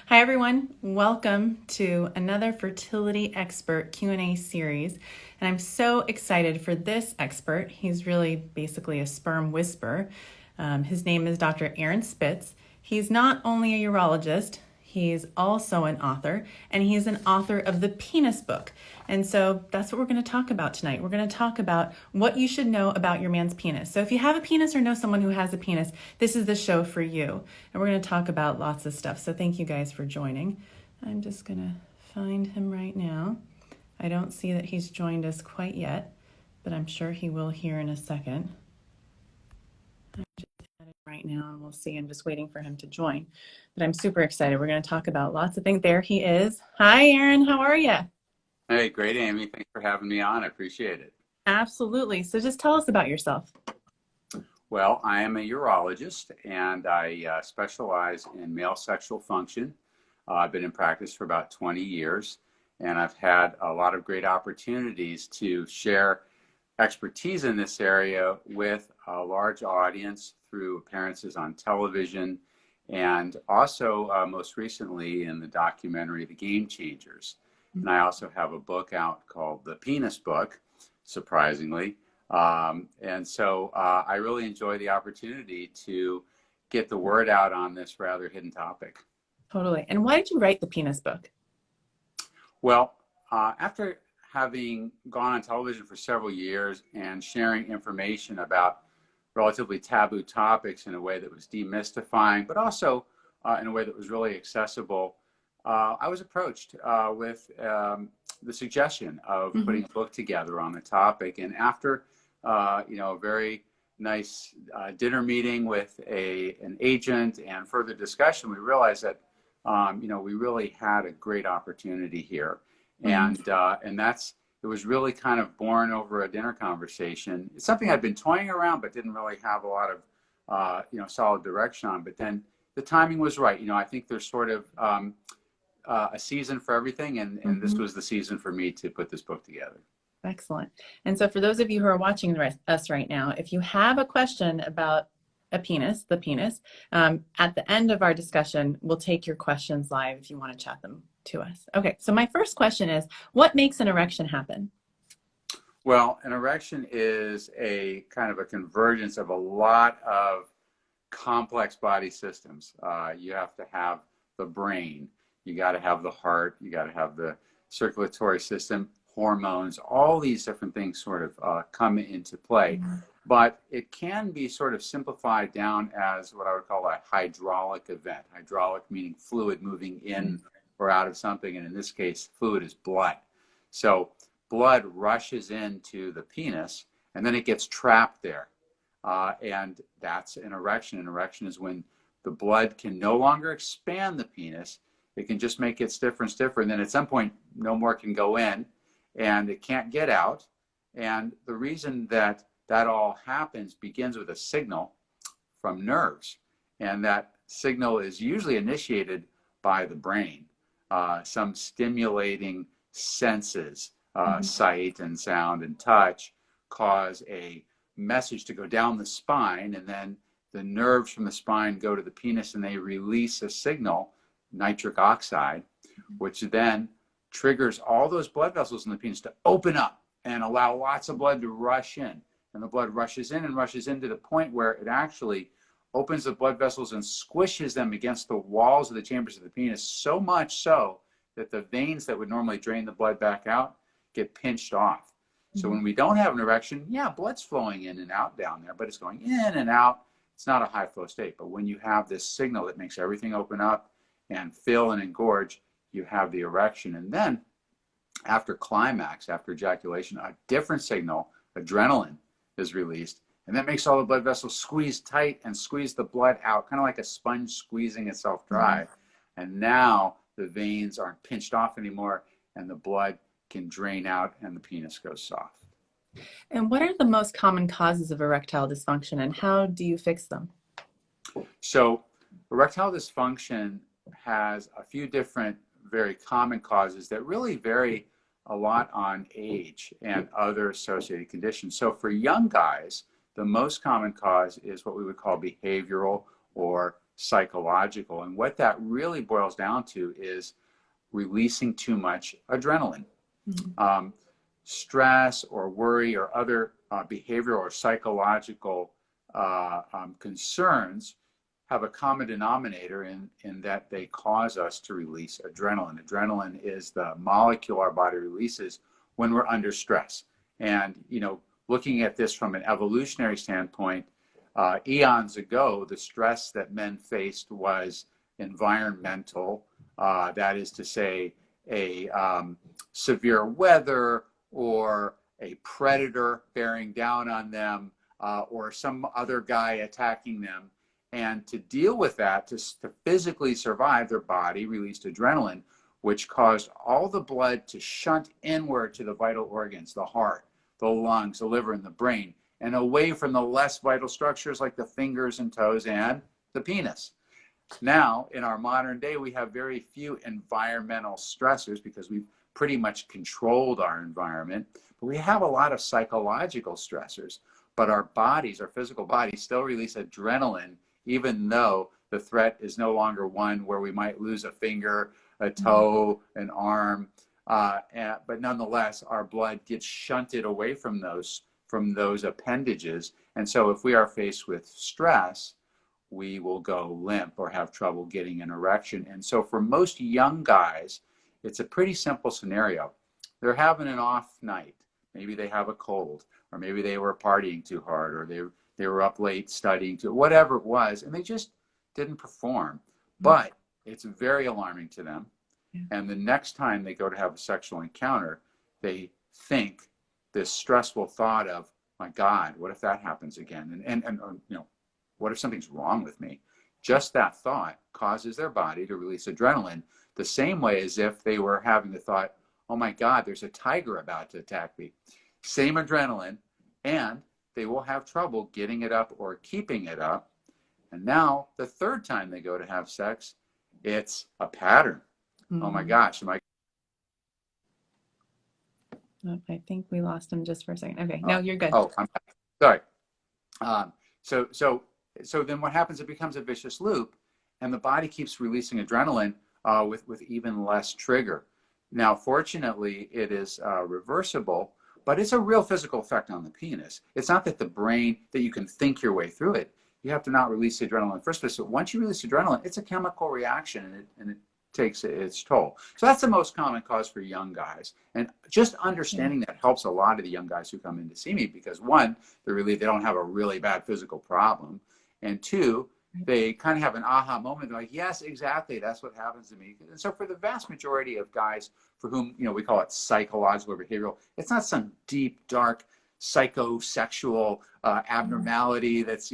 Hi everyone, welcome to another fertility expert Q&A series. And I'm so excited for this expert. He's really basically a sperm whisperer. His name is Dr. Aaron Spitz. He's not only a urologist, he's also an author, and he's an author of the Penis book. And so that's what we're going to talk about tonight. We're going to talk about what you should know about your man's penis. So if you have a penis or know someone who has a penis, this is the show for you. And we're going to talk about lots of stuff. So thank you guys for joining. I'm just going to find him right now. I don't see that he's joined us quite yet, but I'm sure he will here in a second. I'm just adding right now and we'll see. I'm just waiting for him to join. But I'm super excited. We're going to talk about lots of things. There he is. Hi, Aaron. How are you? Hey, great, Amy. Thanks for having me on. I appreciate it. Absolutely. So just tell us about yourself. Well, I am a urologist and I specialize in male sexual function. I've been in practice for about 20 years and I've had a lot of great opportunities to share expertise in this area with a large audience through appearances on television and also most recently in the documentary The Game Changers. And I also have a book out called The Penis Book, surprisingly. And so I really enjoy the opportunity to get the word out on this rather hidden topic. Totally. And why did you write the Penis book? Well, after having gone on television for several years and sharing information about relatively taboo topics in a way that was demystifying, but also in a way that was really accessible, I was approached with the suggestion of putting a book together on the topic. And after a very nice dinner meeting with an agent and further discussion, we realized that we really had a great opportunity here. And it was really kind of born over a dinner conversation. It's something I'd been toying around, but didn't really have a lot of solid direction on. But then the timing was right. I think there's sort of a season for everything, and this was the season for me to put this book together. Excellent. And so for those of you who are watching us right now, if you have a question about the penis, at the end of our discussion, we'll take your questions live if you want to chat them to us. Okay, so my first question is, what makes an erection happen? Well, an erection is a kind of a convergence of a lot of complex body systems. You have to have the brain, you got to have the heart, you got to have the circulatory system, hormones, all these different things sort of come into play. But it can be sort of simplified down as what I would call a hydraulic event. Hydraulic meaning fluid moving in or out of something, and in this case, fluid is blood. So blood rushes into the penis, and then it gets trapped there. And that's an erection. An erection is when the blood can no longer expand the penis. It can just make it stiffer and stiffer, and then at some point, no more can go in, and it can't get out. And the reason that all happens begins with a signal from nerves, and that signal is usually initiated by the brain. Some stimulating senses, sight and sound and touch, cause a message to go down the spine, and then the nerves from the spine go to the penis and they release a signal, nitric oxide, which then triggers all those blood vessels in the penis to open up and allow lots of blood to rush in. And the blood rushes in and rushes in to the point where it actually opens the blood vessels and squishes them against the walls of the chambers of the penis, so much so that the veins that would normally drain the blood back out get pinched off. So when we don't have an erection, yeah, blood's flowing in and out down there, but it's going in and out. It's not a high flow state. But when you have this signal that makes everything open up and fill and engorge, you have the erection. And then after climax, after ejaculation, a different signal, adrenaline, is released. And that makes all the blood vessels squeeze tight and squeeze the blood out, kind of like a sponge squeezing itself dry. And now the veins aren't pinched off anymore and the blood can drain out and the penis goes soft. And what are the most common causes of erectile dysfunction and how do you fix them? So erectile dysfunction has a few different very common causes that really vary a lot on age and other associated conditions. So for young guys, the most common cause is what we would call behavioral or psychological. And what that really boils down to is releasing too much adrenaline. Mm-hmm. Stress or worry or other behavioral or psychological concerns have a common denominator in that they cause us to release adrenaline. Adrenaline is the molecule our body releases when we're under stress. And, you know, looking at this from an evolutionary standpoint, eons ago, the stress that men faced was environmental, that is to say, a severe weather or a predator bearing down on them, or some other guy attacking them. And to deal with that, to physically survive, their body released adrenaline, which caused all the blood to shunt inward to the vital organs, the heart, the lungs, the liver, and the brain, and away from the less vital structures like the fingers and toes and the penis. Now, in our modern day, we have very few environmental stressors because we've pretty much controlled our environment, but we have a lot of psychological stressors. But our bodies, our physical bodies, still release adrenaline, even though the threat is no longer one where we might lose a finger, a toe, an arm. But nonetheless, our blood gets shunted away from those appendages. And so if we are faced with stress, we will go limp or have trouble getting an erection. And so for most young guys, it's a pretty simple scenario. They're having an off night. Maybe they have a cold, or maybe they were partying too hard, or they were up late studying too, whatever it was, and they just didn't perform. But it's very alarming to them. Yeah. And the next time they go to have a sexual encounter, they think this stressful thought of, my God, what if that happens again? And you know, what if something's wrong with me? Just that thought causes their body to release adrenaline the same way as if they were having the thought, oh my God, there's a tiger about to attack me. Same adrenaline, and they will have trouble getting it up or keeping it up. And now the third time they go to have sex, it's a pattern. Mm-hmm. Oh my gosh, I think we lost him just for a second. Okay, no, you're good. Oh, I'm sorry. So then what happens? It becomes a vicious loop, and the body keeps releasing adrenaline with even less trigger. Now, fortunately, it is reversible, but it's a real physical effect on the penis. It's not that the brain, that you can think your way through it. You have to not release adrenaline in the first place. So once you release adrenaline, it's a chemical reaction, and it takes its toll. So that's the most common cause for young guys. And just understanding that helps a lot of the young guys who come in to see me, because one, they don't have a really bad physical problem. And two, they kind of have an aha moment. They're like, yes, exactly. That's what happens to me. And so for the vast majority of guys for whom, you know, we call it psychological or behavioral, it's not some deep, dark, psychosexual abnormality that's,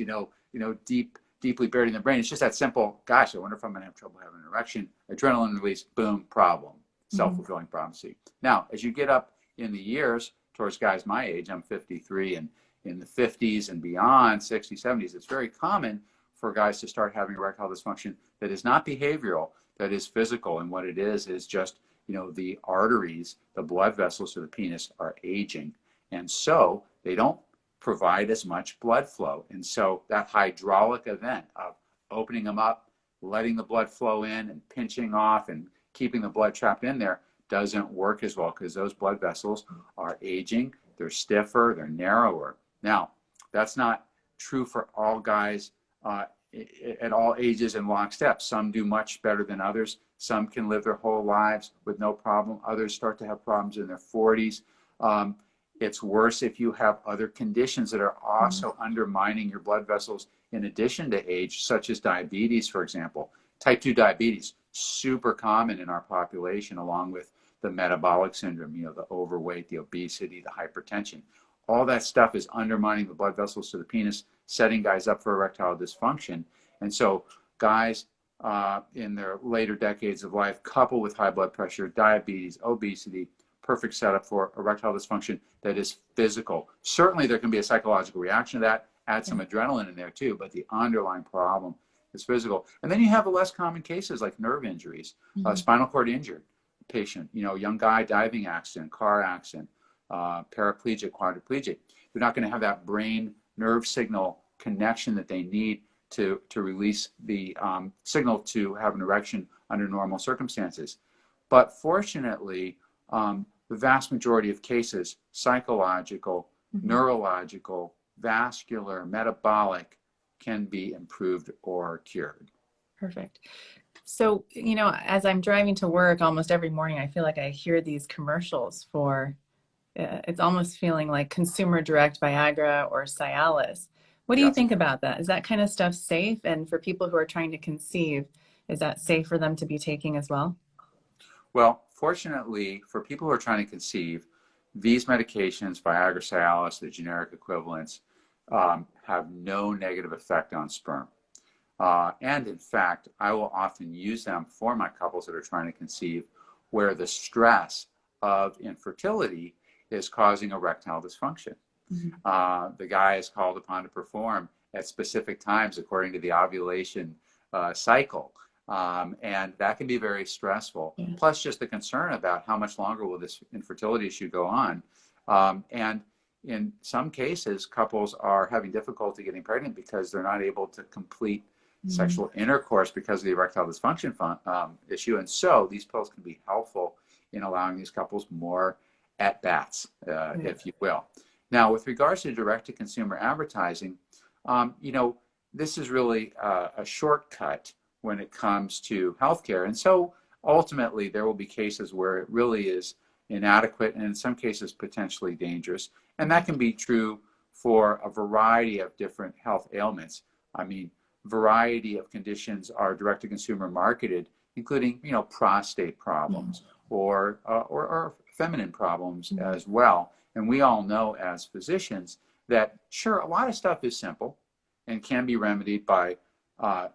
deeply buried in the brain. It's just that simple, gosh, I wonder if I'm going to have trouble having an erection. Adrenaline release, boom, problem. Self-fulfilling prophecy. Now, as you get up in the years towards guys my age, I'm 53, and in the 50s and beyond, 60s, 70s, it's very common for guys to start having erectile dysfunction that is not behavioral, that is physical. And what it is just, the arteries, the blood vessels to the penis are aging. And so they don't provide as much blood flow. And so that hydraulic event of opening them up, letting the blood flow in and pinching off and keeping the blood trapped in there doesn't work as well, because those blood vessels are aging, they're stiffer, they're narrower. Now, that's not true for all guys at all ages and lockstep. Some do much better than others. Some can live their whole lives with no problem. Others start to have problems in their 40s. It's worse if you have other conditions that are also undermining your blood vessels in addition to age, such as diabetes, for example. Type 2 diabetes, super common in our population, along with the metabolic syndrome, the overweight, the obesity, the hypertension. All that stuff is undermining the blood vessels to the penis, setting guys up for erectile dysfunction. And so guys in their later decades of life, coupled with high blood pressure, diabetes, obesity, perfect setup for erectile dysfunction that is physical. Certainly there can be a psychological reaction to that, add some adrenaline in there too, but the underlying problem is physical. And then you have the less common cases like nerve injuries, spinal cord injured patient, young guy, diving accident, car accident, paraplegic, quadriplegic. They're not going to have that brain nerve signal connection that they need to release the signal to have an erection under normal circumstances. But fortunately, the vast majority of cases, psychological, neurological, vascular, metabolic, can be improved or cured. Perfect. So, you know, as I'm driving to work almost every morning, I feel like I hear these commercials for, it's almost feeling like consumer direct Viagra or Cialis. What do you Yes. think about that? Is that kind of stuff safe? And for people who are trying to conceive, is that safe for them to be taking as well? Well, fortunately, for people who are trying to conceive, these medications, Viagra, Cialis, the generic equivalents, have no negative effect on sperm. And in fact, I will often use them for my couples that are trying to conceive where the stress of infertility is causing erectile dysfunction. The guy is called upon to perform at specific times according to the ovulation cycle. And that can be very stressful. Yeah. Plus just the concern about how much longer will this infertility issue go on. And in some cases, couples are having difficulty getting pregnant because they're not able to complete sexual intercourse because of the erectile dysfunction issue. And so these pills can be helpful in allowing these couples more at-bats, if you will. Now, with regards to direct-to-consumer advertising, you know, this is really a shortcut when it comes to healthcare. And so ultimately, there will be cases where it really is inadequate and in some cases potentially dangerous. And that can be true for a variety of different health ailments. I mean, variety of conditions are direct-to-consumer marketed, including, you know, prostate problems or feminine problems as well. And we all know as physicians that, sure, a lot of stuff is simple and can be remedied by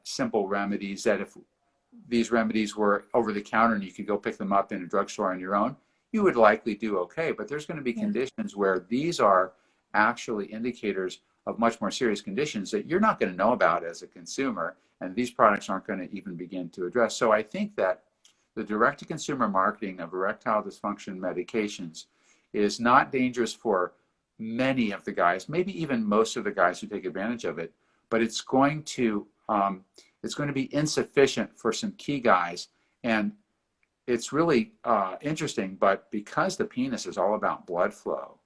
simple remedies, that if these remedies were over the counter and you could go pick them up in a drugstore on your own, you would likely do okay. But there's going to be conditions where these are actually indicators of much more serious conditions that you're not going to know about as a consumer, and these products aren't going to even begin to address. So I think that the direct-to-consumer marketing of erectile dysfunction medications is not dangerous for many of the guys, maybe even most of the guys who take advantage of it, but it's going to be insufficient for some key guys. And it's really interesting, but because the penis is all about blood flow,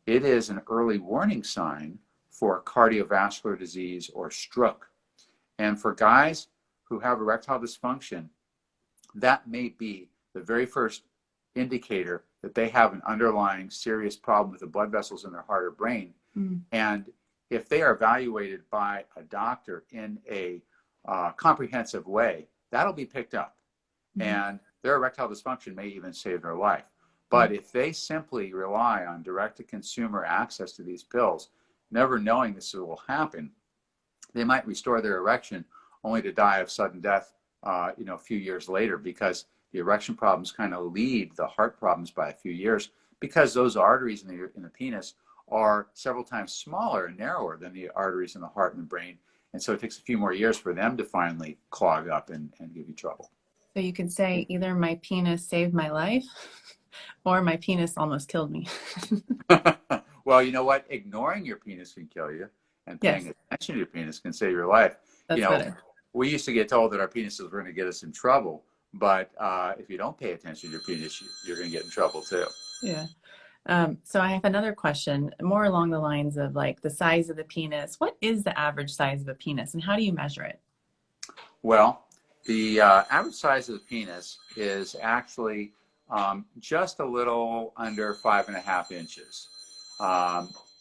it is an early warning sign for cardiovascular disease or stroke. And for guys who have erectile dysfunction, that may be the very first indicator that they have an underlying serious problem with the blood vessels in their heart or brain. And if they are evaluated by a doctor in a comprehensive way, that'll be picked up. And their erectile dysfunction may even save their life. But if they simply rely on direct-to-consumer access to these pills, never knowing this will happen, they might restore their erection only to die of sudden death, you know, a few years later, because the erection problems kind of lead the heart problems by a few years, because those arteries in the penis are several times smaller and narrower than the arteries in the heart and the brain. And so it takes a few more years for them to finally clog up and give you trouble. So you could say either my penis saved my life or my penis almost killed me. Well, you know what? Ignoring your penis can kill you, and paying attention to your penis can save your life. That's you know, better. We used to get told that our penises were going to get us in trouble, but if you don't pay attention to your penis, you're going to get in trouble too. Yeah. So I have another question, more along the lines of like the size of the penis. What is the average size of a penis, and how do you measure it? Well, the average size of the penis is actually just a little under 5.5 inches.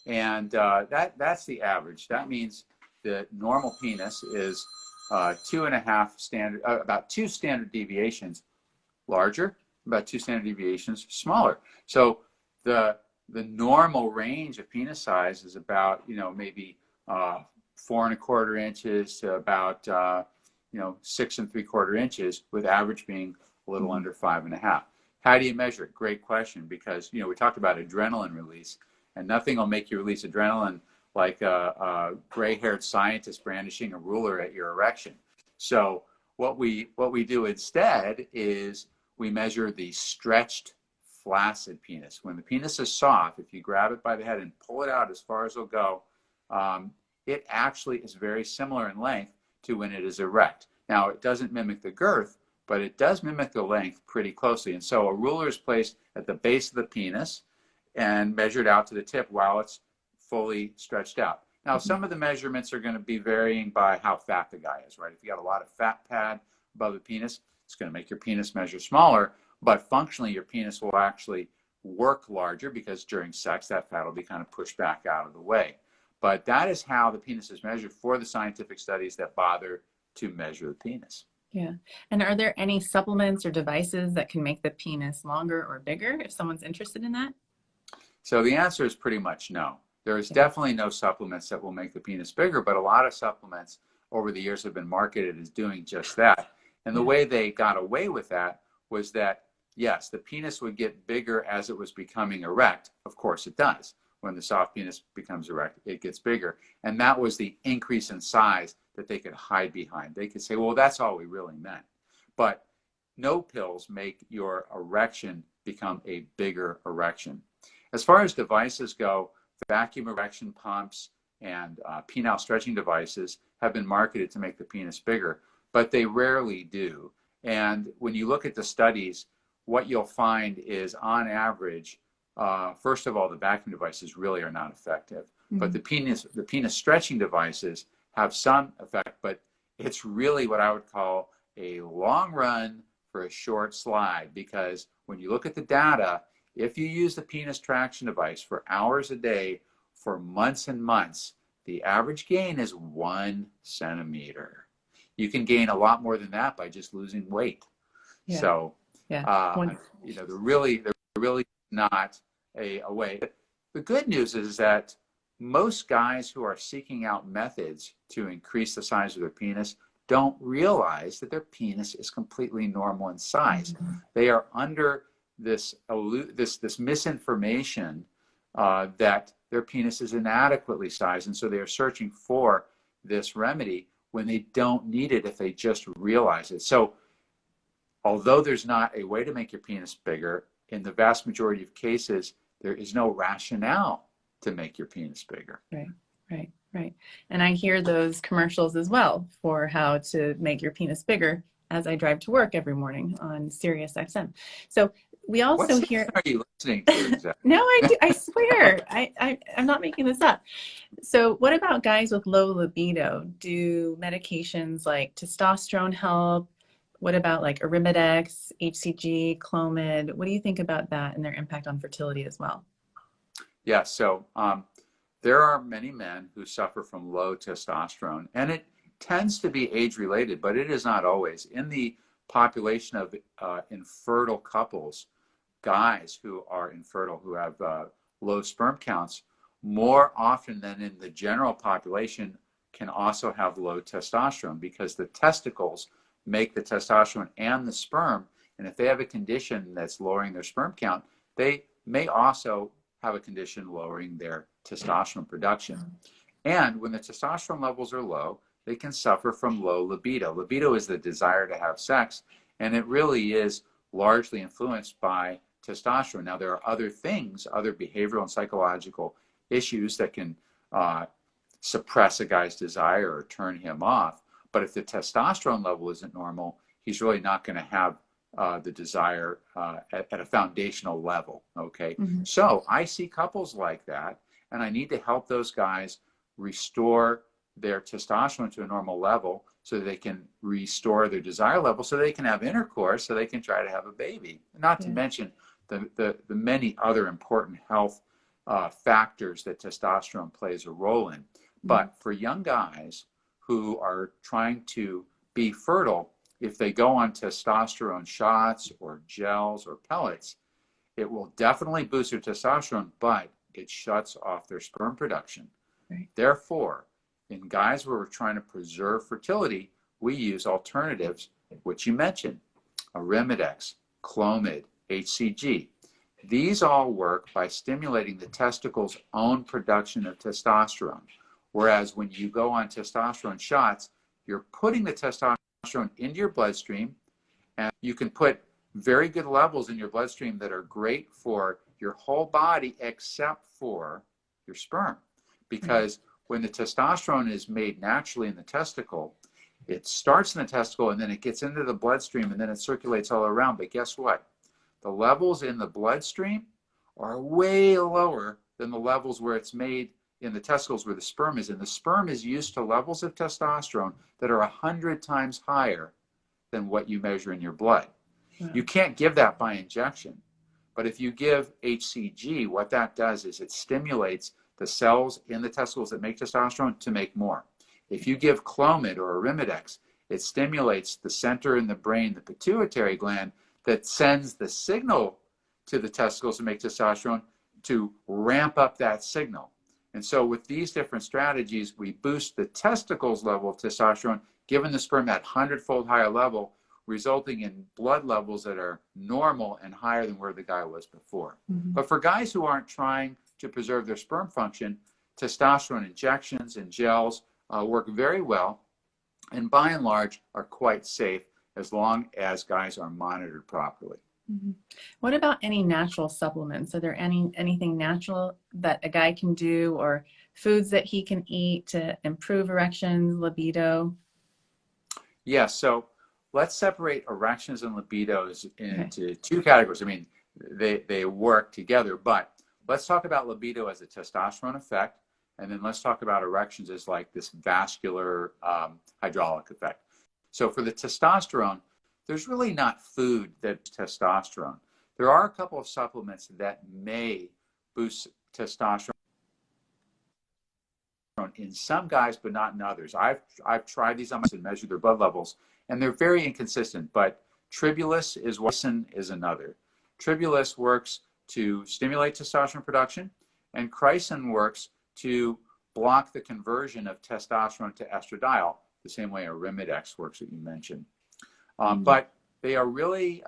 That's the average. That means the normal penis is 2.5 standard, about 2 standard deviations larger, about 2 standard deviations smaller. So the normal range of penis size is about, you know, maybe 4.25 inches to about 6.75 inches, with average being a little under 5.5. How do you measure it? Great question, because, you know, we talked about adrenaline release, and nothing will make you release adrenaline like a gray-haired scientist brandishing a ruler at your erection. So what we do instead is we measure the stretched flaccid penis. When the penis is soft, if you grab it by the head and pull it out as far as it'll go, it actually is very similar in length to when it is erect. Now, it doesn't mimic the girth, but it does mimic the length pretty closely. And so a ruler is placed at the base of the penis and measured out to the tip while it's fully stretched out. Now, some of the measurements are going to be varying by how fat the guy is, right? If you got a lot of fat pad above the penis, it's going to make your penis measure smaller, but functionally your penis will actually work larger because during sex that fat will be kind of pushed back out of the way. But that is how the penis is measured for the scientific studies that bother to measure the penis. Yeah. And are there any supplements or devices that can make the penis longer or bigger if someone's interested in that? So the answer is pretty much no. There is definitely no supplements that will make the penis bigger, but a lot of supplements over the years have been marketed as doing just that. And the way they got away with that was that, yes, the penis would get bigger as it was becoming erect. Of course it does. When the soft penis becomes erect, it gets bigger. And that was the increase in size that they could hide behind. They could say, well, that's all we really meant. But no pills make your erection become a bigger erection. As far as devices go, vacuum erection pumps and penile stretching devices have been marketed to make the penis bigger, but they rarely do. And when you look at the studies, what you'll find is on average, first of all, the vacuum devices really are not effective, but the penis stretching devices have some effect, but it's really what I would call a long run for a short slide, because when you look at the data, if you use the penis traction device for hours a day for months and months, the average gain is 1 centimeter. You can gain a lot more than that by just losing weight. Yeah. So, you know, they're really not a way. The good news is that most guys who are seeking out methods to increase the size of their penis don't realize that their penis is completely normal in size. They are under this misinformation that their penis is inadequately sized, and so they are searching for this remedy when they don't need it if they just realize it. So although there's not a way to make your penis bigger, in the vast majority of cases, there is no rationale to make your penis bigger. Right. And I hear those commercials as well for how to make your penis bigger as I drive to work every morning on Sirius XM. So we also hear. What are you listening to exactly? No, I do. I swear. I'm not making this up. So what about guys with low libido? Do medications like testosterone help? What about like Arimidex, HCG, Clomid? What do you think about that and their impact on fertility as well? Yeah, so there are many men who suffer from low testosterone, and it tends to be age-related, but it is not always. In the population of infertile couples, guys who are infertile, who have low sperm counts, more often than in the general population, can also have low testosterone because the testicles make the testosterone and the sperm, and if they have a condition that's lowering their sperm count, they may also have a condition lowering their testosterone production. And when the testosterone levels are low, they can suffer from low libido. Libido is the desire to have sex, and it really is largely influenced by testosterone. Now, there are other things, other behavioral and psychological issues that can suppress a guy's desire or turn him off. But if the testosterone level isn't normal, he's really not going to have the desire at a foundational level, okay? So I see couples like that, and I need to help those guys restore their testosterone to a normal level so that they can restore their desire level so they can have intercourse, so they can try to have a baby. Not to mention the many other important health factors that testosterone plays a role in. But for young guys who are trying to be fertile, if they go on testosterone shots or gels or pellets, it will definitely boost their testosterone, but it shuts off their sperm production. Therefore, in guys where we're trying to preserve fertility, we use alternatives, which you mentioned, Arimidex, Clomid, HCG. These all work by stimulating the testicles' own production of testosterone. Whereas when you go on testosterone shots, you're putting the testosterone into your bloodstream, and you can put very good levels in your bloodstream that are great for your whole body except for your sperm. Because when the testosterone is made naturally in the testicle, it starts in the testicle and then it gets into the bloodstream and then it circulates all around. But guess what? The levels in the bloodstream are way lower than the levels where it's made in the testicles where the sperm is. And the sperm is used to levels of testosterone that are 100 times higher than what you measure in your blood. Wow. You can't give that by injection. But if you give HCG, what that does is it stimulates the cells in the testicles that make testosterone to make more. If you give Clomid or Arimidex, it stimulates the center in the brain, the pituitary gland, that sends the signal to the testicles to make testosterone to ramp up that signal. And so with these different strategies, we boost the testicles level of testosterone, giving the sperm that 100-fold higher level, resulting in blood levels that are normal and higher than where the guy was before. Mm-hmm. But for guys who aren't trying to preserve their sperm function, testosterone injections and gels work very well, and by and large are quite safe as long as guys are monitored properly. Mm-hmm. What about any natural supplements? Are there anything natural that a guy can do, or foods that he can eat to improve erections, libido? Yeah, so let's separate erections and libidos into two categories. I mean, they work together, but let's talk about libido as a testosterone effect, and then let's talk about erections as like this vascular hydraulic effect. So for the testosterone, there's really not food that's testosterone. There are a couple of supplements that may boost testosterone in some guys, but not in others. I've tried these on myself and measured their blood levels, and they're very inconsistent. But Tribulus is one, is another. Tribulus works to stimulate testosterone production, and Chrysin works to block the conversion of testosterone to estradiol, the same way Arimidex works that you mentioned. But they are really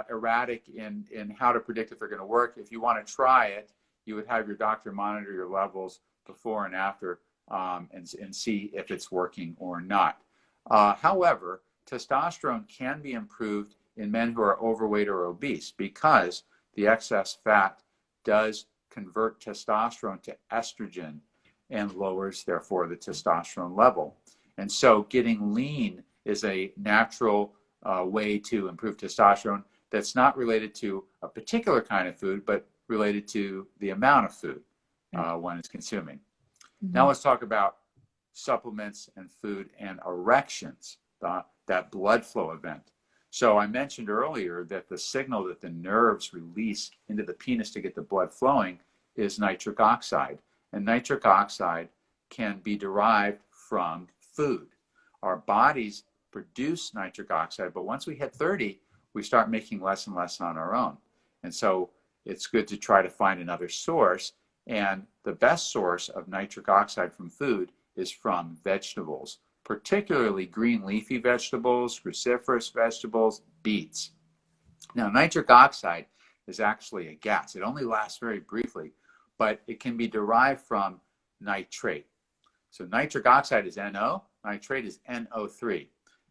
erratic in how to predict if they're going to work. If you want to try it, you would have your doctor monitor your levels before and after and see if it's working or not. However, testosterone can be improved in men who are overweight or obese because the excess fat does convert testosterone to estrogen and lowers, therefore, the testosterone level. And so getting lean is a natural way to improve testosterone that's not related to a particular kind of food, but related to the amount of food one is consuming. Mm-hmm. Now let's talk about supplements and food and erections, that blood flow event. So I mentioned earlier that the signal that the nerves release into the penis to get the blood flowing is nitric oxide. And nitric oxide can be derived from food. Our bodies produce nitric oxide, but once we hit 30, we start making less and less on our own. And so it's good to try to find another source. And the best source of nitric oxide from food is from vegetables, particularly green leafy vegetables, cruciferous vegetables, beets. Now, nitric oxide is actually a gas. It only lasts very briefly, but it can be derived from nitrate. So nitric oxide is NO, nitrate is NO3.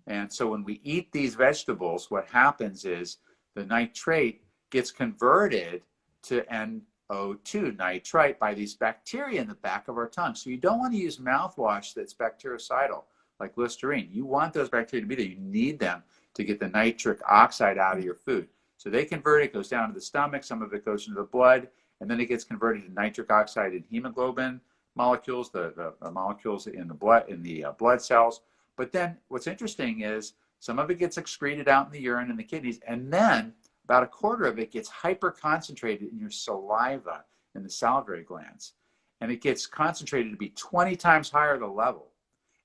And so when we eat these vegetables, what happens is the nitrate gets converted to NO2, nitrite, by these bacteria in the back of our tongue. So you don't want to use mouthwash that's bactericidal, like Listerine. You want those bacteria to be there. You need them to get the nitric oxide out of your food. So they convert it, goes down to the stomach, some of it goes into the blood, and then it gets converted to nitric oxide in hemoglobin molecules, the molecules in the blood cells. But then what's interesting is some of it gets excreted out in the urine and the kidneys, and then about a quarter of it gets hyper-concentrated in your saliva, in the salivary glands. And it gets concentrated to be 20 times higher the level.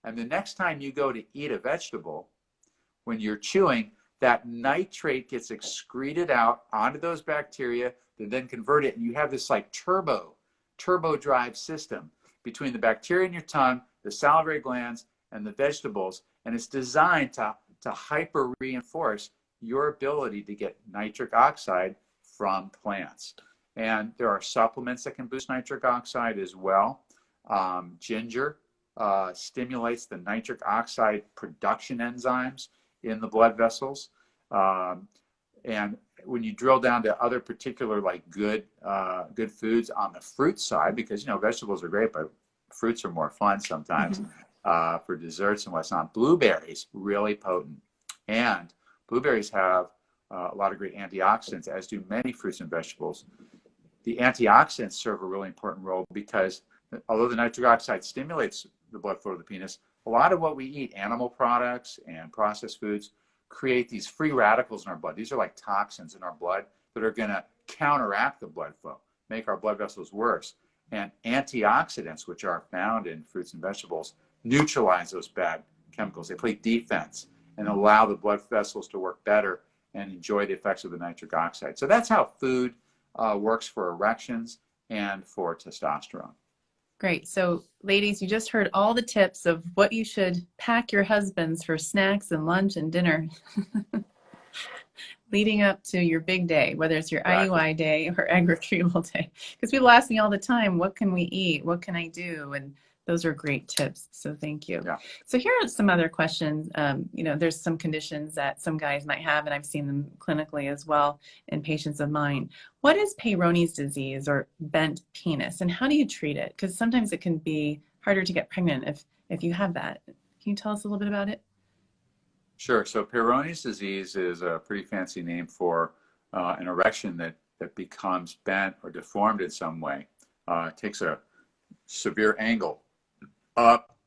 And the next time you go to eat a vegetable, when you're chewing, that nitrate gets excreted out onto those bacteria that then convert it, and you have this like turbo drive system between the bacteria in your tongue, the salivary glands, and the vegetables, and it's designed to hyper reinforce your ability to get nitric oxide from plants. And there are supplements that can boost nitric oxide as well. Ginger stimulates the nitric oxide production enzymes in the blood vessels. And when you drill down to other particular like good foods on the fruit side, because vegetables are great, but fruits are more fun sometimes Mm-hmm. for desserts and whatnot. Blueberries, really potent. And blueberries have a lot of great antioxidants, as do many fruits and vegetables. The antioxidants serve a really important role because although the nitric oxide stimulates the blood flow of the penis, a lot of what we eat, animal products and processed foods, create these free radicals in our blood. These are like toxins in our blood that are going to counteract the blood flow, make our blood vessels worse. And antioxidants, which are found in fruits and vegetables, neutralize those bad chemicals. They play defense and allow the blood vessels to work better and enjoy the effects of the nitric oxide. So that's how food works for erections and for testosterone. Great. So, ladies, you just heard all the tips of what you should pack your husbands for snacks and lunch and dinner leading up to your big day, whether it's your Exactly. IUI day or egg retrieval day. Because people ask me all the time, what can we eat? What can I do? And those are great tips. So thank you. Yeah. So here are some other questions. There's some conditions that some guys might have, and I've seen them clinically as well in patients of mine. What is Peyronie's disease or bent penis, and how do you treat it? Because sometimes it can be harder to get pregnant if you have that. Can you tell us a little bit about it? Sure. So Peyronie's disease is a pretty fancy name for an erection that becomes bent or deformed in some way. It takes a severe angle up,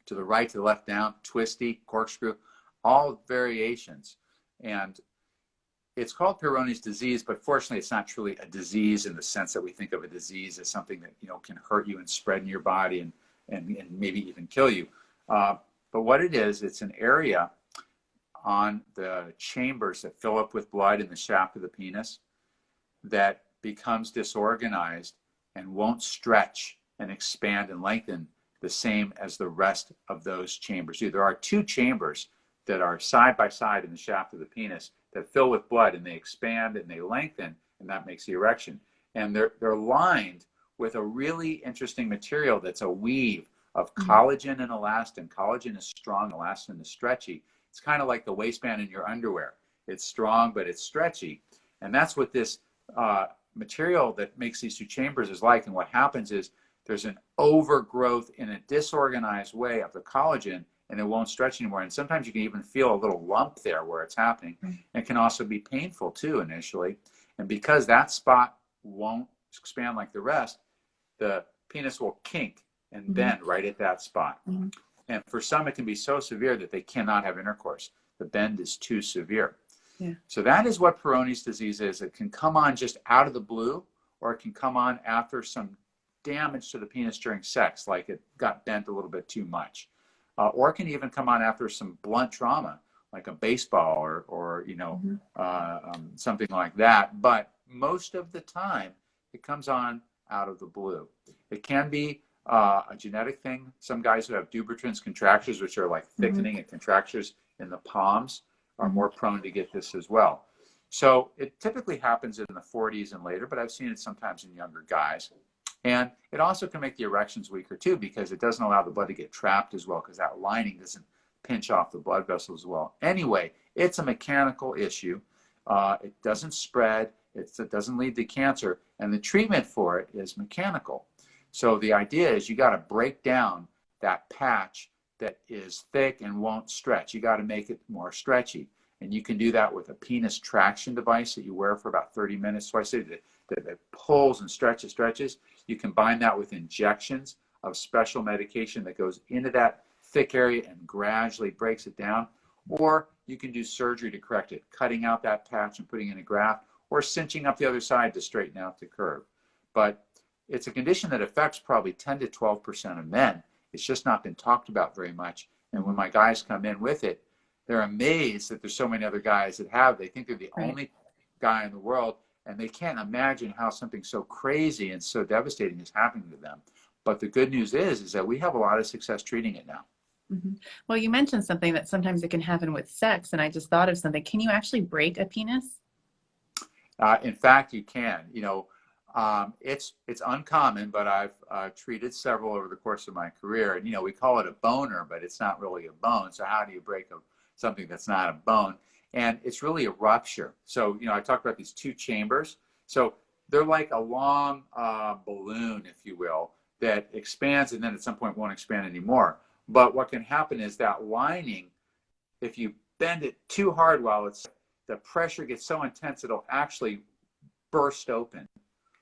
to the right, to the left, down, twisty, corkscrew, all variations. And it's called Peyronie's disease, but fortunately it's not truly a disease in the sense that we think of a disease as something that can hurt you and spread in your body and maybe even kill you. But what it is, it's an area on the chambers that fill up with blood in the shaft of the penis that becomes disorganized and won't stretch and expand and lengthen the same as the rest of those chambers. There are two chambers that are side by side in the shaft of the penis that fill with blood, and they expand and they lengthen, and that makes the erection. And they're lined with a really interesting material that's a weave of collagen and elastin. Collagen is strong, elastin is stretchy. It's kind of like the waistband in your underwear. It's strong, but it's stretchy. And that's what this material that makes these two chambers is like. And what happens is there's an overgrowth in a disorganized way of the collagen, and it won't stretch anymore. And sometimes you can even feel a little lump there where it's happening. And it can also be painful too initially. And because that spot won't expand like the rest, the penis will kink and bend right at that spot. And for some, it can be so severe that they cannot have intercourse. The bend is too severe. Yeah. So that is what Peyronie's disease is. It can come on just out of the blue, or it can come on after some damage to the penis during sex, like it got bent a little bit too much. Or it can even come on after some blunt trauma, like a baseball or something like that. But most of the time, it comes on out of the blue. It can be a genetic thing. Some guys who have Dupuytren's contractures, which are like thickening and contractures in the palms, are more prone to get this as well. So it typically happens in the 40s and later, but I've seen it sometimes in younger guys. And it also can make the erections weaker too, because it doesn't allow the blood to get trapped as well, because that lining doesn't pinch off the blood vessels as well. Anyway, it's a mechanical issue. It doesn't spread. It doesn't lead to cancer. And the treatment for it is mechanical. So the idea is you got to break down that patch that is thick and won't stretch. You got to make it more stretchy. And you can do that with a penis traction device that you wear for about 30 minutes. So I say that pulls and stretches. You combine that with injections of special medication that goes into that thick area and gradually breaks it down. Or you can do surgery to correct it, cutting out that patch and putting in a graft, or cinching up the other side to straighten out the curve. But it's a condition that affects probably 10 to 12% of men. It's just not been talked about very much. And when my guys come in with it, they're amazed that there's so many other guys that have. They think they're the only guy in the world, and they can't imagine how something so crazy and so devastating is happening to them. But the good news is that we have a lot of success treating it now. Well, you mentioned something that sometimes it can happen with sex, and I just thought of something. Can you actually break a penis? In fact, you can. It's uncommon, but I've treated several over the course of my career. And, we call it a boner, but it's not really a bone. So how do you break something that's not a bone? And it's really a rupture. So, I talked about these two chambers. So they're like a long balloon, if you will, that expands and then at some point won't expand anymore. But what can happen is that lining, if you bend it too hard while the pressure gets so intense, it'll actually burst open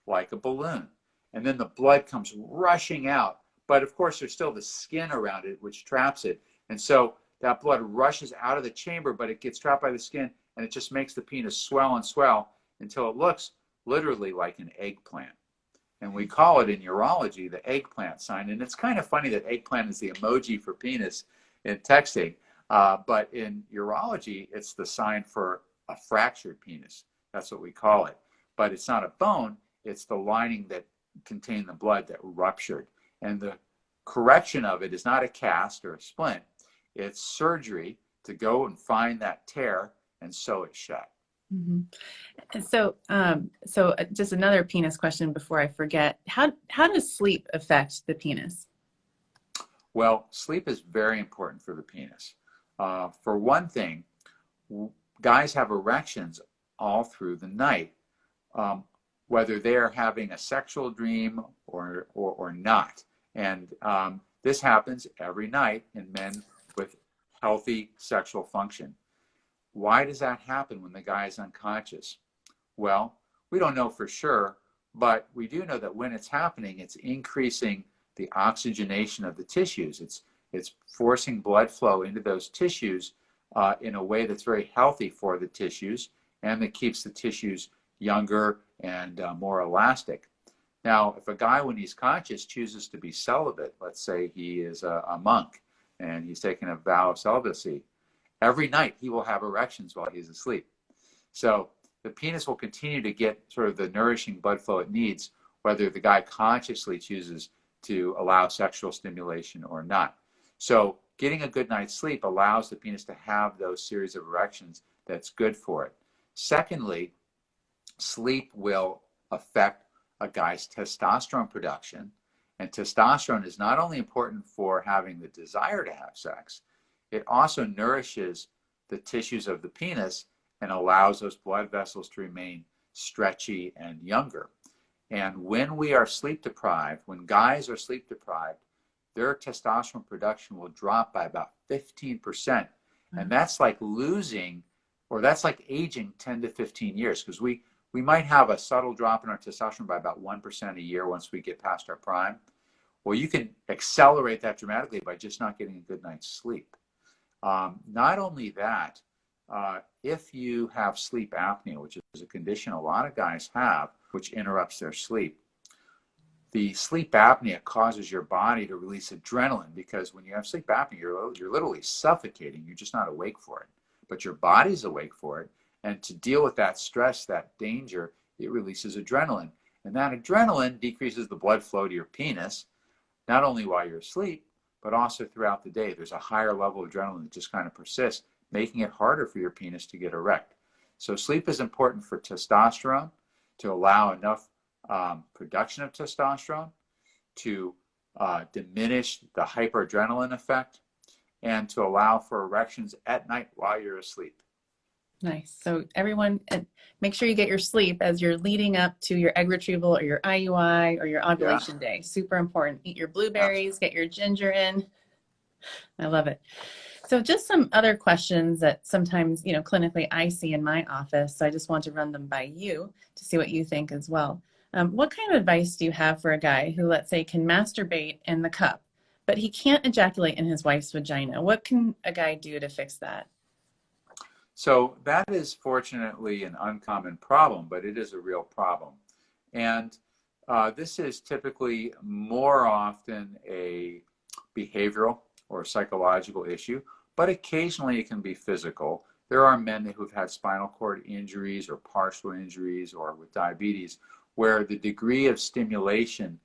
like a balloon. And then the blood comes rushing out. But of course, there's still the skin around it, which traps it. And so that blood rushes out of the chamber, but it gets trapped by the skin, and it just makes the penis swell and swell until it looks literally like an eggplant. And we call it in urology the eggplant sign. And it's kind of funny that eggplant is the emoji for penis in texting. But in urology, it's the sign for a fractured penis. That's what we call it. But it's not a bone. It's the lining that contained the blood that ruptured. And the correction of it is not a cast or a splint. It's surgery to go and find that tear and sew it shut. Mm-hmm. And so just another penis question before I forget. How does sleep affect the penis? Well, sleep is very important for the penis. For one thing, guys have erections all through the night, whether they're having a sexual dream or not. And this happens every night in men with healthy sexual function. Why does that happen when the guy is unconscious? Well, we don't know for sure, but we do know that when it's happening, it's increasing the oxygenation of the tissues. It's forcing blood flow into those tissues in a way that's very healthy for the tissues and that keeps the tissues younger and more elastic. Now, if a guy, when he's conscious, chooses to be celibate, let's say he is a monk and he's taking a vow of celibacy, every night he will have erections while he's asleep. So the penis will continue to get sort of the nourishing blood flow it needs, whether the guy consciously chooses to allow sexual stimulation or not. So getting a good night's sleep allows the penis to have those series of erections that's good for it. Secondly, sleep will affect a guy's testosterone production. And testosterone is not only important for having the desire to have sex, it also nourishes the tissues of the penis and allows those blood vessels to remain stretchy and younger. And when we are sleep deprived, when guys are sleep deprived, their testosterone production will drop by about 15%. And that's like losing, or that's like aging 10 to 15 years, because we might have a subtle drop in our testosterone by about 1% a year once we get past our prime. Well, you can accelerate that dramatically by just not getting a good night's sleep. Not only that, if you have sleep apnea, which is a condition a lot of guys have, which interrupts their sleep, the sleep apnea causes your body to release adrenaline, because when you have sleep apnea, you're literally suffocating. You're just not awake for it, but your body's awake for it. And to deal with that stress, that danger, it releases adrenaline. And that adrenaline decreases the blood flow to your penis, not only while you're asleep, but also throughout the day. There's a higher level of adrenaline that just kind of persists, making it harder for your penis to get erect. So sleep is important for testosterone, to allow enough production of testosterone, to diminish the hyperadrenaline effect, and to allow for erections at night while you're asleep. Nice. So everyone, make sure you get your sleep as you're leading up to your egg retrieval or your IUI or your ovulation day. Super important. Eat your blueberries, get your ginger in. I love it. So just some other questions that sometimes, clinically I see in my office. So I just want to run them by you to see what you think as well. What kind of advice do you have for a guy who, let's say, can masturbate in the cup, but he can't ejaculate in his wife's vagina? What can a guy do to fix that? So that is fortunately an uncommon problem, but it is a real problem. And this is typically more often a behavioral or psychological issue, but occasionally it can be physical. There are men who've had spinal cord injuries or partial injuries or with diabetes, where the degree of stimulation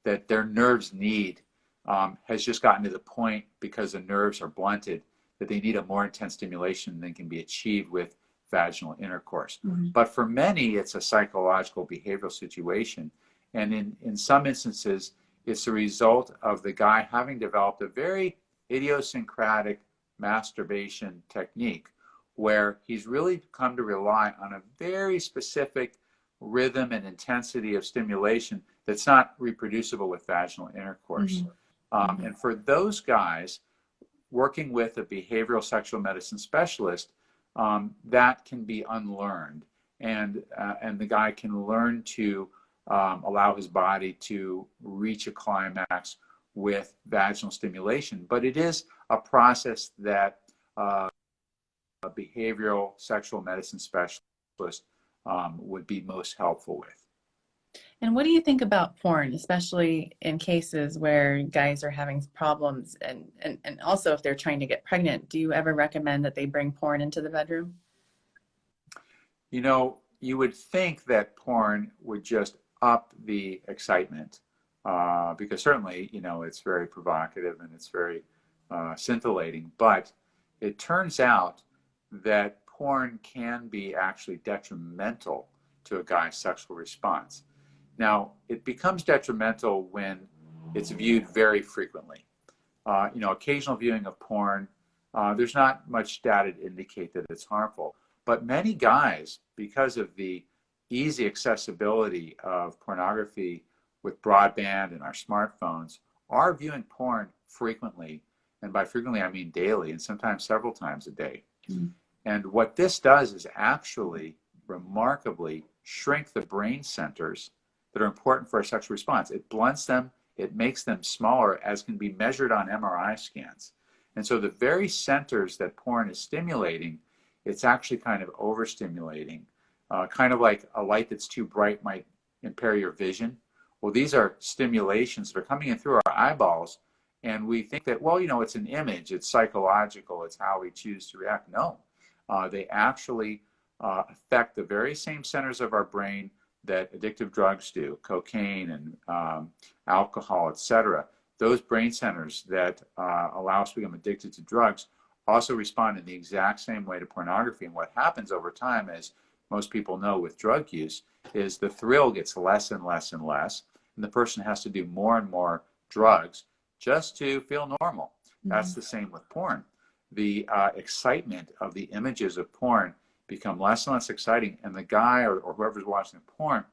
that their nerves need has just gotten to the point, because the nerves are blunted, that they need a more intense stimulation than can be achieved with vaginal intercourse. Mm-hmm. But for many, it's a psychological behavioral situation. And in some instances, it's a result of the guy having developed a very idiosyncratic masturbation technique, where he's really come to rely on a very specific rhythm and intensity of stimulation that's not reproducible with vaginal intercourse. And for those guys, working with a behavioral sexual medicine specialist, that can be unlearned, and the guy can learn to allow his body to reach a climax with vaginal stimulation. But it is a process that a behavioral sexual medicine specialist would be most helpful with. And what do you think about porn, especially in cases where guys are having problems and also if they're trying to get pregnant? Do you ever recommend that they bring porn into the bedroom? You know, you would think that porn would just up the excitement because certainly, you know, it's very provocative and it's very scintillating. But it turns out that porn can be actually detrimental to a guy's sexual response. Now, it becomes detrimental when it's viewed very frequently. You know, occasional viewing of porn, there's not much data to indicate that it's harmful. But many guys, because of the easy accessibility of pornography with broadband and our smartphones, are viewing porn frequently. And by frequently, I mean daily and sometimes several times a day. And what this does is actually remarkably shrink the brain centers that are important for our sexual response. It blunts them, it makes them smaller, as can be measured on MRI scans. And so the very centers that porn is stimulating, it's actually kind of overstimulating. Kind of like a light that's too bright might impair your vision. Well, these are stimulations that are coming in through our eyeballs, and we think that, well, you know, it's an image, it's psychological, it's how we choose to react. No, they actually affect the very same centers of our brain that addictive drugs do, cocaine and alcohol, etc. Those brain centers that allow us to become addicted to drugs also respond in the exact same way to pornography. And what happens over time, as most people know with drug use, is the thrill gets less and less and less, and the person has to do more and more drugs just to feel normal. That's the same with porn. The excitement of the images of porn become less and less exciting, and the guy or whoever's watching the porn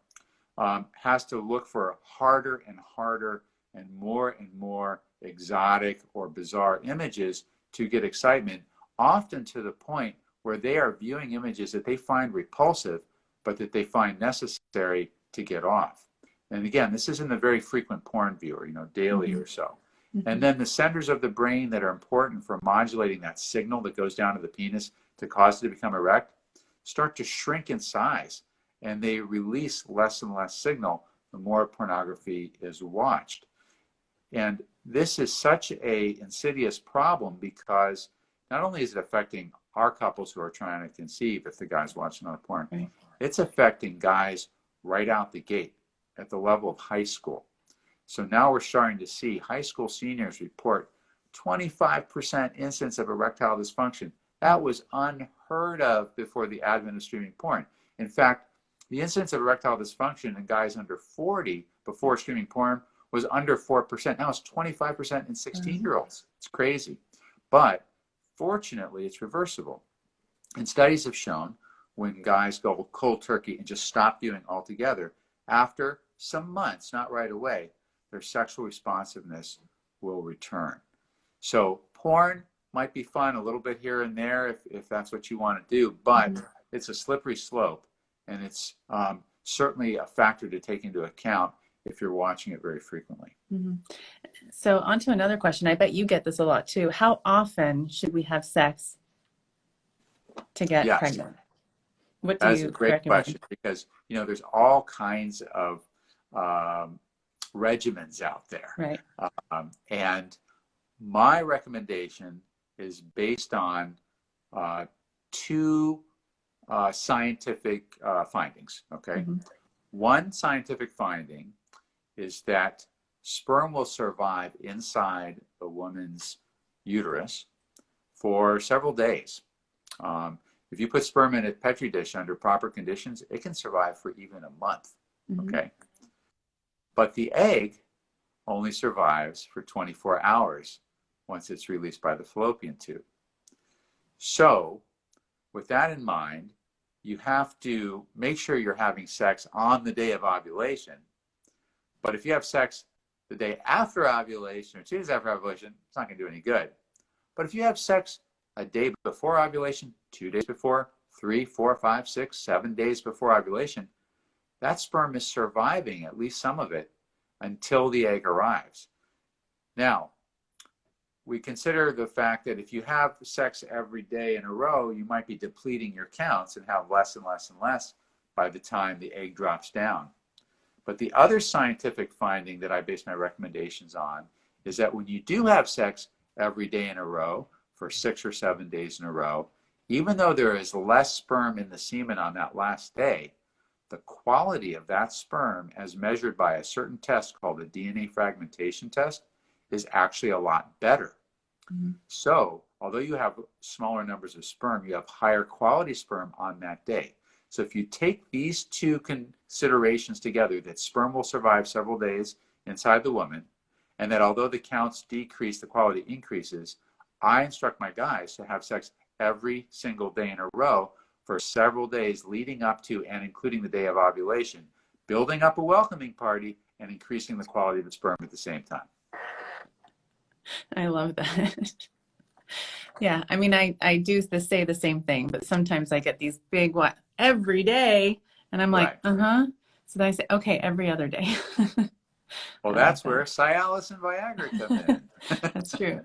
has to look for harder and harder and more exotic or bizarre images to get excitement, often to the point where they are viewing images that they find repulsive, but that they find necessary to get off. And again, this is in the very frequent porn viewer, you know, daily or so. And then the centers of the brain that are important for modulating that signal that goes down to the penis to cause it to become erect start to shrink in size, and they release less and less signal the more pornography is watched. And this is such a insidious problem because not only is it affecting our couples who are trying to conceive if the guy's watching on porn, it's affecting guys right out the gate at the level of high school. So now we're starting to see high school seniors report 25% incidence of erectile dysfunction. That was unheard of before the advent of streaming porn. In fact, the incidence of erectile dysfunction in guys under 40 before streaming porn was under 4%. Now it's 25% in 16-year-olds. It's crazy. But fortunately, it's reversible. And studies have shown when guys go cold turkey and just stop viewing altogether, after some months, not right away, their sexual responsiveness will return. So porn might be fun a little bit here and there if that's what you want to do, but it's a slippery slope, and it's certainly a factor to take into account if you're watching it very frequently. So on to another question. I bet you get this a lot too. How often should we have sex to get pregnant? What do you recommend? That's a great question, because you know there's all kinds of regimens out there. Right. And my recommendation is based on two scientific findings. Okay. One scientific finding is that sperm will survive inside the woman's uterus for several days. If you put sperm in a petri dish under proper conditions, it can survive for even a month. Okay. But the egg only survives for 24 hours once it's released by the fallopian tube. So, with that in mind, you have to make sure you're having sex on the day of ovulation. But if you have sex the day after ovulation or 2 days after ovulation, it's not going to do any good. But if you have sex a day before ovulation, 2 days before, 3, 4, 5, 6, 7 days before ovulation, that sperm is surviving, at least some of it, until the egg arrives. Now, we consider the fact that if you have sex every day in a row, you might be depleting your counts and have less and less and less by the time the egg drops down. But the other scientific finding that I base my recommendations on is that when you do have sex every day in a row for 6 or 7 days in a row, even though there is less sperm in the semen on that last day, the quality of that sperm, as measured by a certain test called the DNA fragmentation test, is actually a lot better. Mm-hmm. So, although you have smaller numbers of sperm, you have higher quality sperm on that day. So if you take these two considerations together, that sperm will survive several days inside the woman, and that although the counts decrease, the quality increases, I instruct my guys to have sex every single day in a row for several days leading up to and including the day of ovulation, building up a welcoming party and increasing the quality of the sperm at the same time. I love that. Yeah, I mean, I do say the same thing, but sometimes I get these big, what, every day, and I'm like, right. So then I say, okay, every other day. Well, that's where Cialis and Viagra come in. That's true.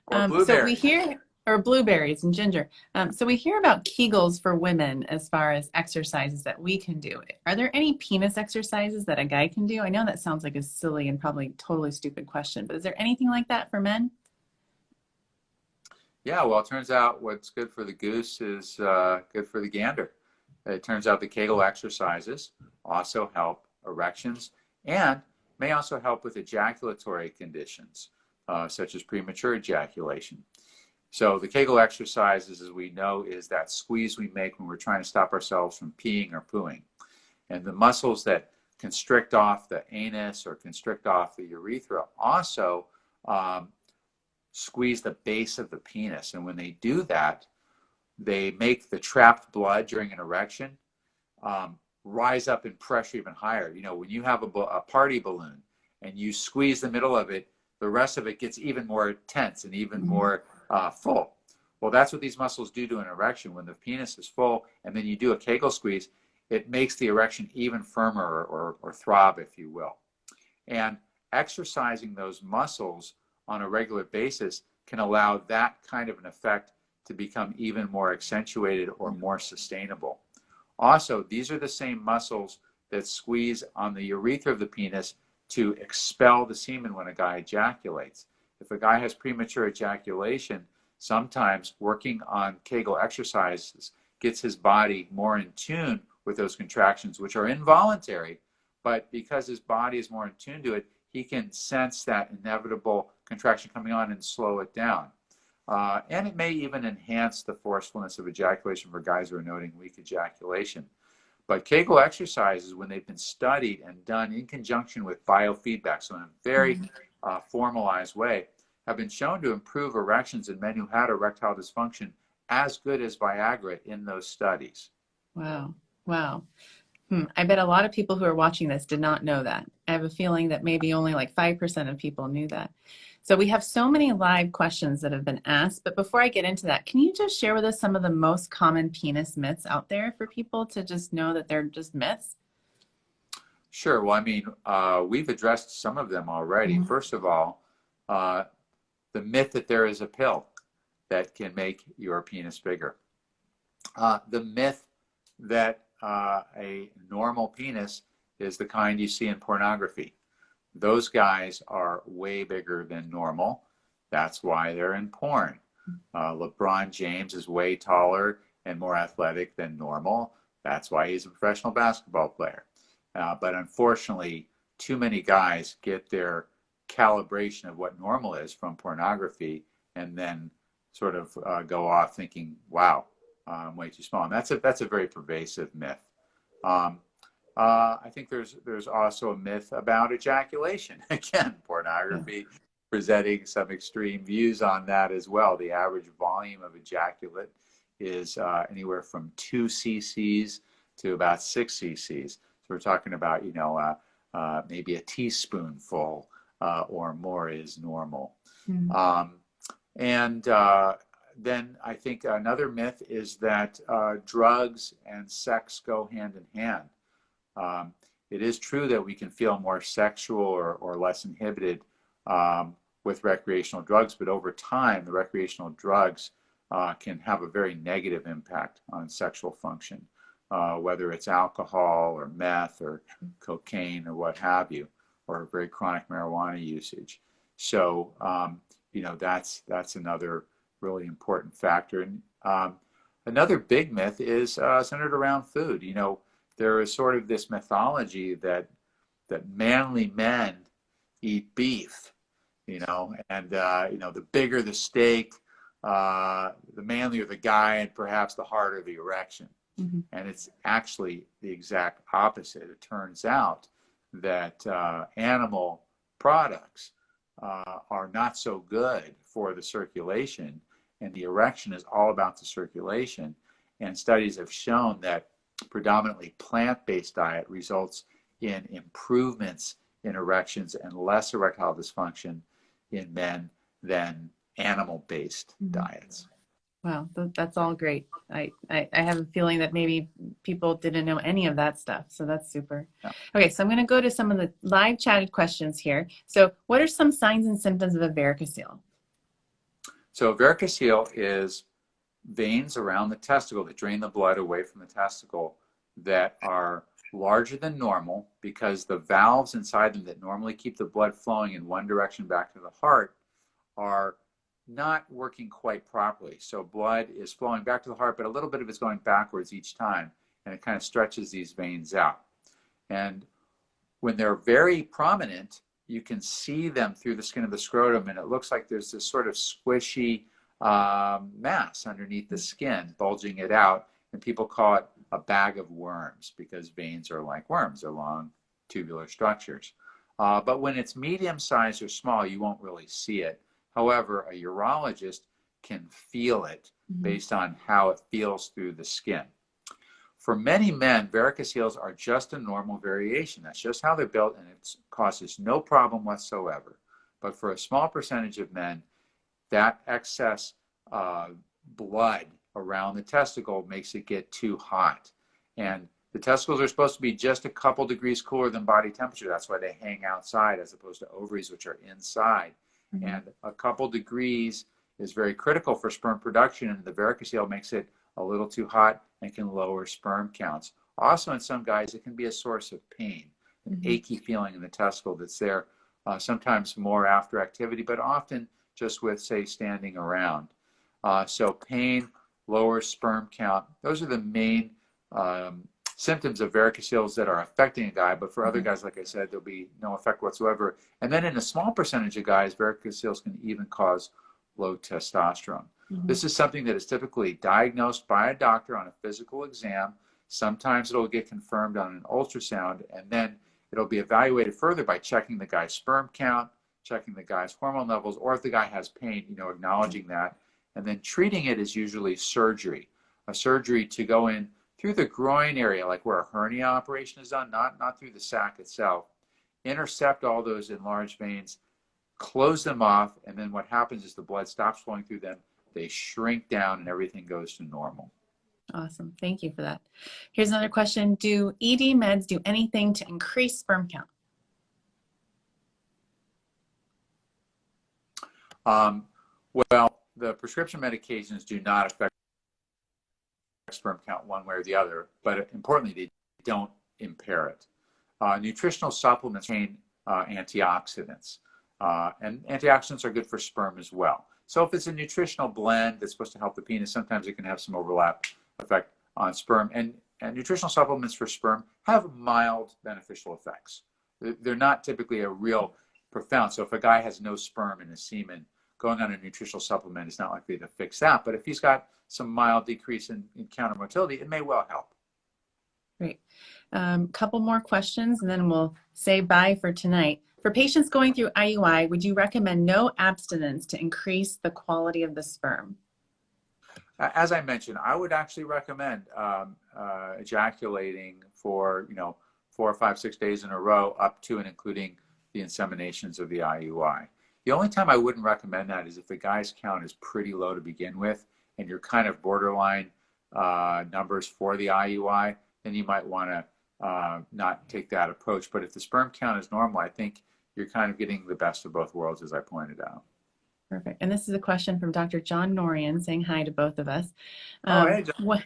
Or blueberries. So we hear, or blueberries and ginger. So we hear about Kegels for women as far as exercises that we can do. Are there any penis exercises that a guy can do? I know that sounds like a silly and probably totally stupid question, but is there anything like that for men? Yeah, well, it turns out what's good for the goose is good for the gander. It turns out the Kegel exercises also help erections and may also help with ejaculatory conditions, such as premature ejaculation. So the Kegel exercises, as we know, is that squeeze we make when we're trying to stop ourselves from peeing or pooing. And the muscles that constrict off the anus or constrict off the urethra also squeeze the base of the penis. And when they do that, they make the trapped blood during an erection rise up in pressure even higher. You know, when you have a party balloon and you squeeze the middle of it, the rest of it gets even more tense and even more full. Well, that's what these muscles do to an erection. When the penis is full and then you do a Kegel squeeze, it makes the erection even firmer or throb, if you will. And exercising those muscles on a regular basis can allow that kind of an effect to become even more accentuated or more sustainable. Also, these are the same muscles that squeeze on the urethra of the penis to expel the semen when a guy ejaculates. If a guy has premature ejaculation, sometimes working on Kegel exercises gets his body more in tune with those contractions, which are involuntary, but because his body is more in tune to it, he can sense that inevitable contraction coming on and slow it down. And it may even enhance the forcefulness of ejaculation for guys who are noting weak ejaculation. But Kegel exercises, when they've been studied and done in conjunction with biofeedback, so in a very formalized way, have been shown to improve erections in men who had erectile dysfunction as good as Viagra in those studies. Wow. Wow. I bet a lot of people who are watching this did not know that. I have a feeling that maybe only like 5% of people knew that. So we have so many live questions that have been asked, but before I get into that, can you just share with us some of the most common penis myths out there for people to just know that they're just myths? Sure. Well, I mean, we've addressed some of them already. First of all, the myth that there is a pill that can make your penis bigger. The myth that a normal penis is the kind you see in pornography. Those guys are way bigger than normal. That's why they're in porn. LeBron James is way taller and more athletic than normal. That's why he's a professional basketball player. But unfortunately, too many guys get their calibration of what normal is from pornography and then sort of go off thinking, wow, I'm way too small. And that's a very pervasive myth. I think there's also a myth about ejaculation. Again, pornography presenting some extreme views on that as well. The average volume of ejaculate is anywhere from 2 cc's to about 6 cc's. So we're talking about, maybe a teaspoonful or more is normal. And then I think another myth is that drugs and sex go hand in hand. It is true that we can feel more sexual or less inhibited with recreational drugs, but over time, the recreational drugs can have a very negative impact on sexual function, whether it's alcohol or meth or cocaine or what have you, or very chronic marijuana usage. So, that's another really important factor. And another big myth is centered around food. There is sort of this mythology that manly men eat beef, and the bigger the steak, the manlier the guy, and perhaps the harder the erection. And it's actually the exact opposite. It turns out that animal products are not so good for the circulation, and the erection is all about the circulation. And studies have shown that predominantly plant-based diet results in improvements in erections and less erectile dysfunction in men than animal-based diets. Wow, that's all great. I have a feeling that maybe people didn't know any of that stuff, so that's super. Yeah. Okay, so I'm going to go to some of the live chatted questions here. So what are some signs and symptoms of a varicocele? So varicocele is veins around the testicle that drain the blood away from the testicle that are larger than normal because the valves inside them that normally keep the blood flowing in one direction back to the heart are not working quite properly. So blood is flowing back to the heart, but a little bit of it's going backwards each time, and it kind of stretches these veins out. And when they're very prominent, you can see them through the skin of the scrotum, and it looks like there's this sort of squishy mass underneath the skin, bulging it out, and people call it a bag of worms because veins are like worms, they're long tubular structures. But when it's medium-sized or small, you won't really see it. However, a urologist can feel it based on how it feels through the skin. For many men, varicoceles are just a normal variation. That's just how they're built, and it causes no problem whatsoever. But for a small percentage of men, that excess blood around the testicle makes it get too hot. And the testicles are supposed to be just a couple degrees cooler than body temperature. That's why they hang outside as opposed to ovaries, which are inside. And a couple degrees is very critical for sperm production, and the varicocele makes it a little too hot and can lower sperm counts. Also, in some guys, it can be a source of pain, an achy feeling in the testicle that's there, sometimes more after activity, but often just with, say, standing around. So pain, lower sperm count, those are the main symptoms of varicoceles that are affecting a guy, but for other guys, like I said, there'll be no effect whatsoever. And then in a small percentage of guys, varicoceles can even cause low testosterone. This is something that is typically diagnosed by a doctor on a physical exam. Sometimes it'll get confirmed on an ultrasound, and then it'll be evaluated further by checking the guy's sperm count, checking the guy's hormone levels, or if the guy has pain, acknowledging that. And then treating it is usually surgery, a surgery to go in through the groin area, like where a hernia operation is done, not through the sac itself, intercept all those enlarged veins, close them off, and then what happens is the blood stops flowing through them, they shrink down, and everything goes to normal. Awesome. Thank you for that. Here's another question. Do ED meds do anything to increase sperm count? Well, the prescription medications do not affect sperm count one way or the other, but importantly, they don't impair it. Nutritional supplements contain antioxidants, and antioxidants are good for sperm as well. So if it's a nutritional blend that's supposed to help the penis, sometimes it can have some overlap effect on sperm. And nutritional supplements for sperm have mild beneficial effects. They're not typically a real profound. So if a guy has no sperm in his semen, going on a nutritional supplement is not likely to fix that. But if he's got some mild decrease in counter motility, it may well help. Great. Couple more questions, and then we'll say bye for tonight. For patients going through IUI, would you recommend no abstinence to increase the quality of the sperm? As I mentioned, I would actually recommend ejaculating for 4, 5, 6 days in a row, up to and including the inseminations of the IUI. The only time I wouldn't recommend that is if the guy's count is pretty low to begin with, and you're kind of borderline numbers for the IUI, then you might want to not take that approach. But if the sperm count is normal, I think you're kind of getting the best of both worlds, as I pointed out. Perfect. And this is a question from Dr. John Norian saying hi to both of us. Oh, hey, John.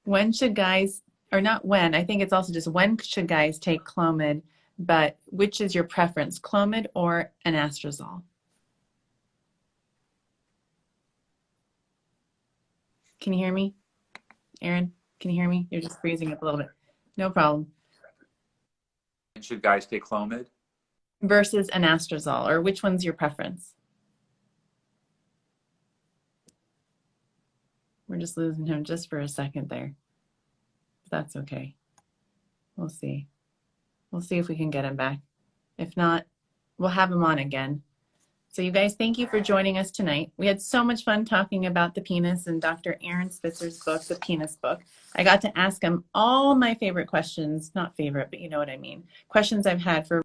When should guys, or not when, I think it's also just when should guys take Clomid, but which is your preference, Clomid or anastrozole? Can you hear me? Aaron, can you hear me? You're just freezing up a little bit. No problem. Should guys take Clomid? Versus anastrozole, or which one's your preference? We're just losing him just for a second there. That's okay. We'll see. We'll see if we can get him back. If not, we'll have him on again. So you guys, thank you for joining us tonight. We had so much fun talking about the penis and Dr. Aaron Spitzer's book, The Penis Book. I got to ask him all my favorite questions, not favorite, but you know what I mean, questions I've had for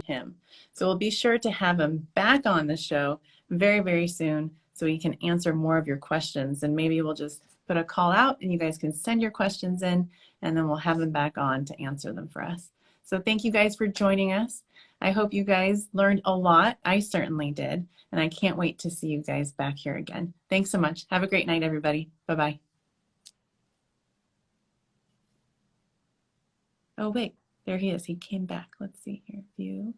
him. So we'll be sure to have him back on the show very, very soon so he can answer more of your questions. And maybe we'll just put a call out and you guys can send your questions in, and then we'll have him back on to answer them for us. So thank you guys for joining us. I hope you guys learned a lot. I certainly did. And I can't wait to see you guys back here again. Thanks so much. Have a great night, everybody. Bye-bye. Oh, wait, there he is. He came back. Let's see here. View.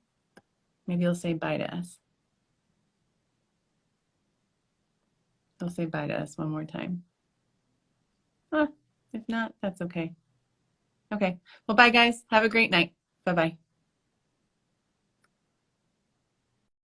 Maybe he'll say bye to us. He'll say bye to us one more time. If not, that's okay. Okay. Well, bye, guys. Have a great night. Bye-bye.